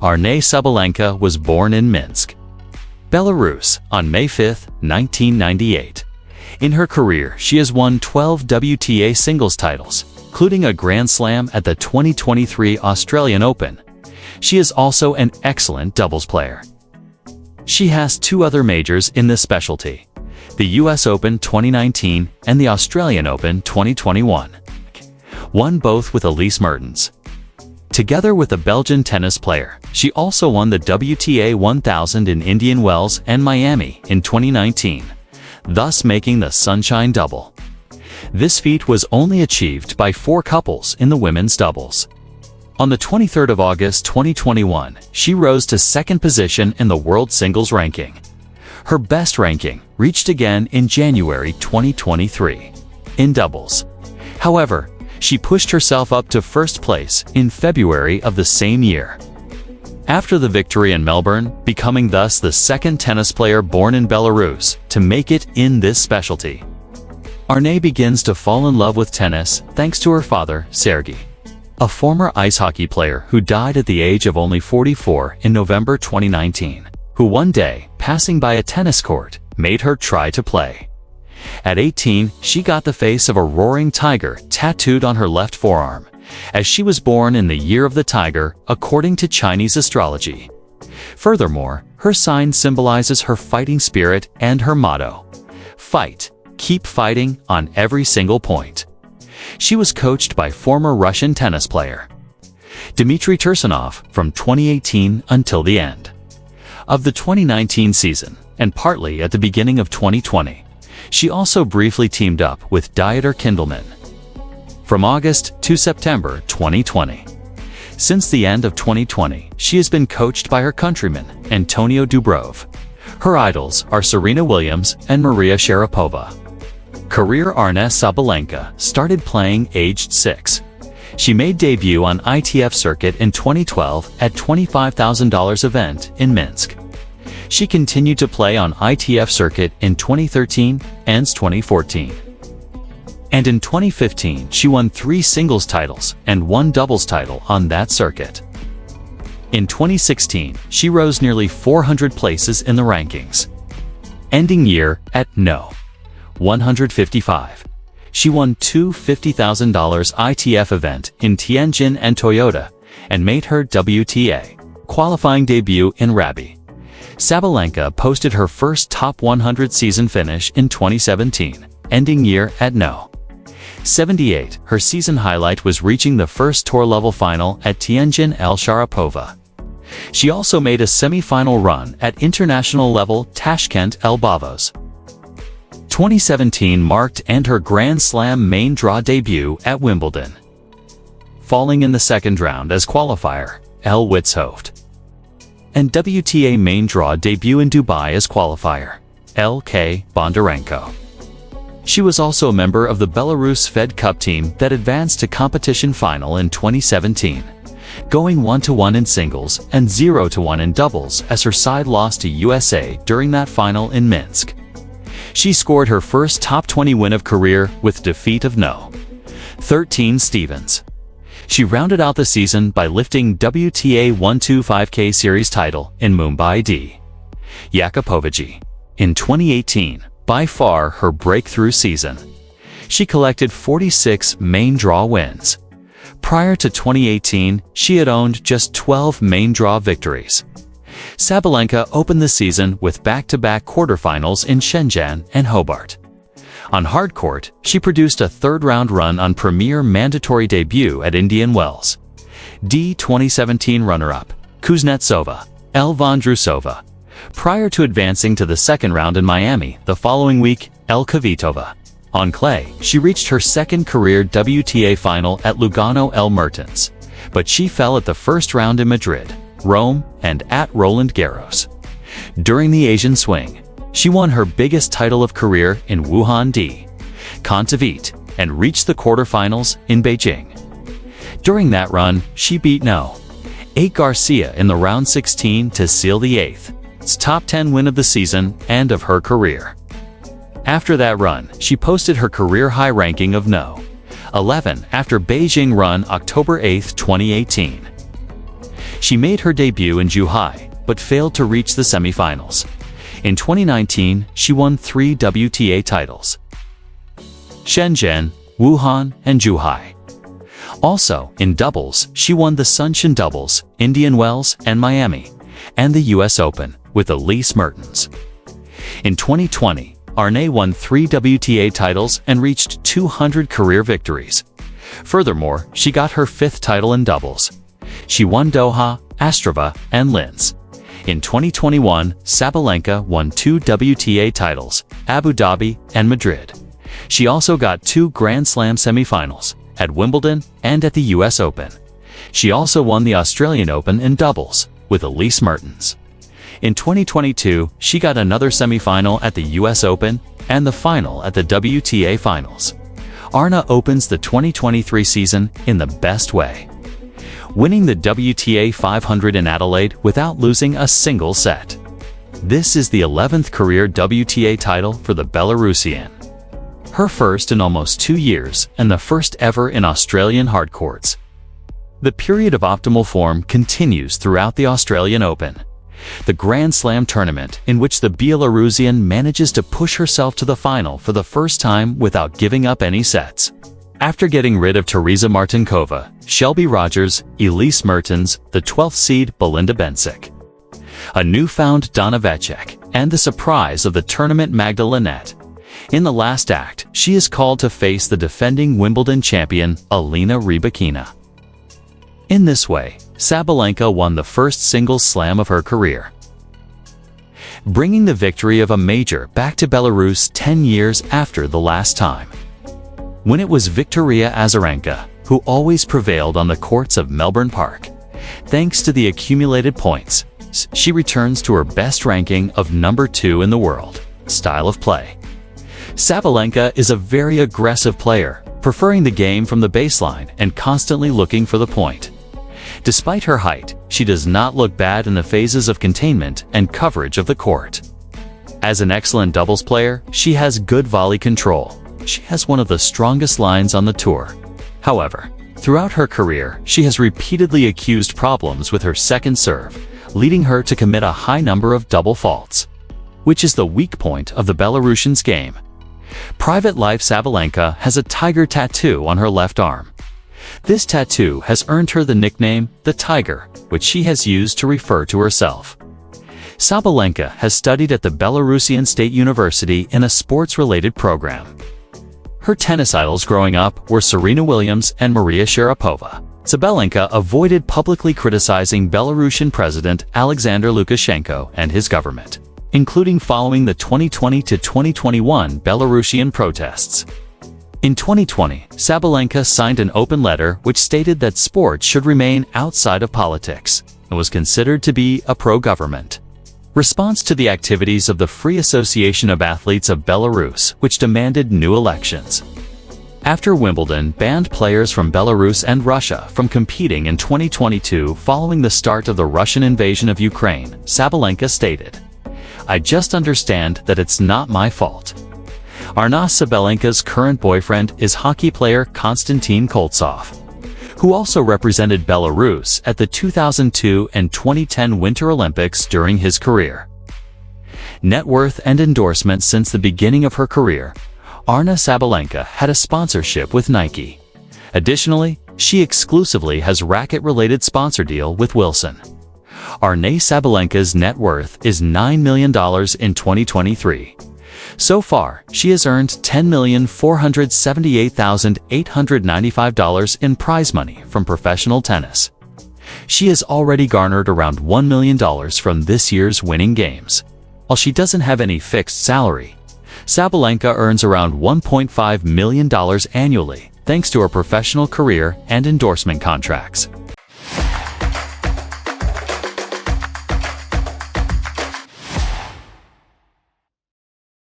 Aryna Sabalenka was born in Minsk, Belarus, on May 5, 1998. In her career, she has won 12 WTA singles titles, including a Grand Slam at the 2023 Australian Open. She is also an excellent doubles player. She has two other majors in this specialty: the US Open 2019 and the Australian Open 2021. Won both with Elise Mertens. Together with a Belgian tennis player, she also won the WTA 1000 in Indian Wells and Miami in 2019, thus making the Sunshine Double. This feat was only achieved by 4 couples in the women's doubles. On the 23rd of August 2021, she rose to second position in the world singles ranking. Her best ranking reached again in January 2023 in doubles. However, she pushed herself up to first place in February of the same year. After the victory in Melbourne, becoming thus the second tennis player born in Belarus to make it in this specialty. Aryna begins to fall in love with tennis thanks to her father, Sergei, a former ice hockey player who died at the age of only 44 in November 2019, who one day, passing by a tennis court, made her try to play. At 18, she got the face of a roaring tiger tattooed on her left forearm, as she was born in the year of the tiger, according to Chinese astrology. Furthermore, her sign symbolizes her fighting spirit and her motto: fight, keep fighting on every single point. She was coached by former Russian tennis player Dmitry Tursunov from 2018 until the end of the 2019 season, and partly at the beginning of 2020. She also briefly teamed up with Dieter Kindelman from August to September 2020. Since the end of 2020, she has been coached by her countryman, Antonio Dubrov. Her idols are Serena Williams and Maria Sharapova. Career: Aryna Sabalenka started playing aged 6. She made debut on ITF circuit in 2012 at $25,000 event in Minsk. She continued to play on ITF circuit in 2013 and 2014. And in 2015, she won 3 singles titles and 1 doubles title on that circuit. In 2016, she rose nearly 400 places in the rankings, ending year at No. 155. She won 2 $50,000 ITF event in Tianjin and Toyota, and made her WTA qualifying debut in Rabi. Sabalenka posted her first top 100 season finish in 2017, ending year at No. 78. Her season highlight was reaching the first tour-level final at Tianjin El Sharapova. She also made a semi-final run at international level Tashkent El Bavos. 2017 marked and her Grand Slam main draw debut at Wimbledon, falling in the second round as qualifier, El Witzhoft, and WTA main draw debut in Dubai as qualifier, L.K. Bondarenko. She was also a member of the Belarus Fed Cup team that advanced to competition final in 2017, going 1-1 in singles and 0-1 in doubles as her side lost to USA during that final in Minsk. She scored her first top 20 win of career with defeat of No. 13 Stevens. She rounded out the season by lifting WTA 125K Series title in Mumbai D. Yakupovich. In 2018, by far her breakthrough season, she collected 46 main draw wins. Prior to 2018, she had owned just 12 main draw victories. Sabalenka opened the season with back-to-back quarterfinals in Shenzhen and Hobart. On hard court, she produced a third-round run on premier mandatory debut at Indian Wells. D 2017 runner-up, Kuznetsova, El Vondrousova. Prior to advancing to the second round in Miami the following week, El Kvitova. On clay, she reached her second career WTA final at Lugano El Mertens, but she fell at the first round in Madrid, Rome, and at Roland Garros. During the Asian swing, she won her biggest title of career in Wuhan D. Kontaveit and reached the quarterfinals in Beijing. During that run, she beat No. 8 Garcia in the round 16 to seal the 8th top 10 win of the season and of her career. After that run, she posted her career high ranking of No. 11 after Beijing run October 8, 2018. She made her debut in Zhuhai, but failed to reach the semifinals. In 2019, she won 3 WTA titles: Shenzhen, Wuhan, and Zhuhai. Also, in doubles, she won the Sunshine doubles, Indian Wells, and Miami, and the US Open with Elise Mertens. In 2020, Aryna won 3 WTA titles and reached 200 career victories. Furthermore, she got her 5th title in doubles. She won Doha, Ostrava, and Linz. In 2021, Sabalenka won 2 WTA titles, Abu Dhabi and Madrid. She also got 2 Grand Slam semifinals, at Wimbledon and at the US Open. She also won the Australian Open in doubles, with Elise Mertens. In 2022, she got another semifinal at the US Open and the final at the WTA Finals. Aryna opens the 2023 season in the best way, winning the WTA 500 in Adelaide without losing a single set. This is the 11th career WTA title for the Belarusian, her first in almost 2 years and the first ever in Australian hardcourts. The period of optimal form continues throughout the Australian Open, the Grand Slam tournament in which the Belarusian manages to push herself to the final for the first time without giving up any sets. After getting rid of Teresa Martinkova, Shelby Rogers, Elise Mertens, the 12th seed Belinda Bencic, a newfound Donna Vecek, and the surprise of the tournament Magda Linette, in the last act, she is called to face the defending Wimbledon champion Alina Rybakina. In this way, Sabalenka won the first singles slam of her career, bringing the victory of a major back to Belarus 10 years after the last time, when it was Victoria Azarenka who always prevailed on the courts of Melbourne Park. Thanks to the accumulated points, she returns to her best ranking of number 2 in the world. Style of play. Sabalenka is a very aggressive player, preferring the game from the baseline and constantly looking for the point. Despite her height, she does not look bad in the phases of containment and coverage of the court. As an excellent doubles player, she has good volley control. She has one of the strongest lines on the tour. However, throughout her career, she has repeatedly accused problems with her second serve, leading her to commit a high number of double faults, which is the weak point of the Belarusian's game. Private life. Sabalenka has a tiger tattoo on her left arm. This tattoo has earned her the nickname, the Tiger, which she has used to refer to herself. Sabalenka has studied at the Belarusian State University in a sports-related program. Her tennis idols growing up were Serena Williams and Maria Sharapova. Sabalenka avoided publicly criticizing Belarusian President Alexander Lukashenko and his government, including following the 2020-2021 Belarusian protests. In 2020, Sabalenka signed an open letter which stated that sports should remain outside of politics and was considered to be a pro-government response to the activities of the Free Association of Athletes of Belarus, which demanded new elections. After Wimbledon banned players from Belarus and Russia from competing in 2022 following the start of the Russian invasion of Ukraine, Sabalenka stated, "I just understand that it's not my fault." Aryna Sabalenka's current boyfriend is hockey player Konstantin Koltsov, who also represented Belarus at the 2002 and 2010 Winter Olympics during his career. Net worth and endorsement. Since the beginning of her career, Aryna Sabalenka had a sponsorship with Nike. Additionally, she exclusively has racket-related sponsor deal with Wilson. Aryna Sabalenka's net worth is $9 million in 2023. So far, she has earned $10,478,895 in prize money from professional tennis. She has already garnered around $1 million from this year's winning games. While she doesn't have any fixed salary, Sabalenka earns around $1.5 million annually thanks to her professional career and endorsement contracts.